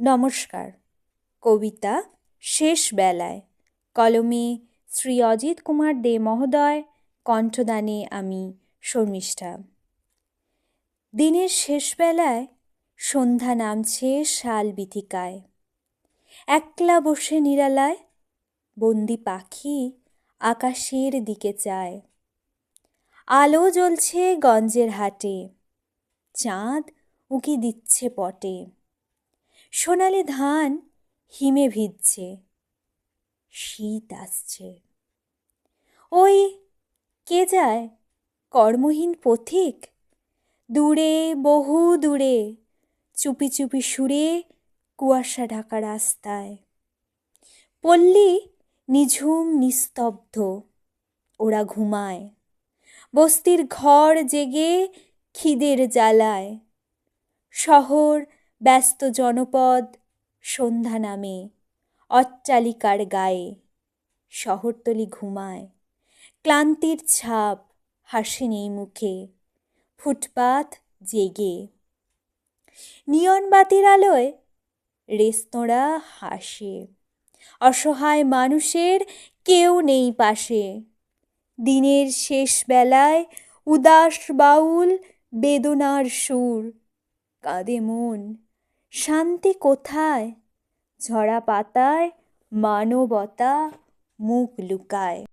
নমস্কার। কবিতা শেষ বেলায়, কলমে শ্রী অজিত কুমার দে মহোদয়, কণ্ঠদানে আমি শর্মিষ্ঠা। দিনের শেষ বেলায় সন্ধ্যা নামছে শাল বিথিকায়। একলা বসে নিরালায় বন্দি পাখি আকাশের দিকে চায়। আলো জ্বলছে গঞ্জের হাটে, চাঁদ উঁকি দিচ্ছে পটে। সোনালি ধান হিমে ভিজছে, শীত আসছে। ওই কে যায় কর্মহীন পথিক, দূরে বহু দূরে, চুপি চুপি সুরে কুয়াশা ঢাকা রাস্তায়। পল্লী নিঝুম নিস্তব্ধ, ওরা ঘুমায়। বস্তির ঘর জেগে খিদের জ্বালায়। শহর ব্যস্ত জনপদ সন্ধ্যা নামে অট্টালিকার গায়ে। শহরতলি ঘুমায়, ক্লান্তির ছাপ হাসি নেই মুখে, ফুটপাত জেগে। নিয়ন বাতির আলোয় রেস্তোরাঁ হাসে, অসহায় মানুষের কেউ নেই পাশে। দিনের শেষ বেলায় উদাস বাউল বেদনার সুর, কাঁদে মন শান্তি কোথায়? ঝরা পাতায় মানবতা মুখ লুকায়।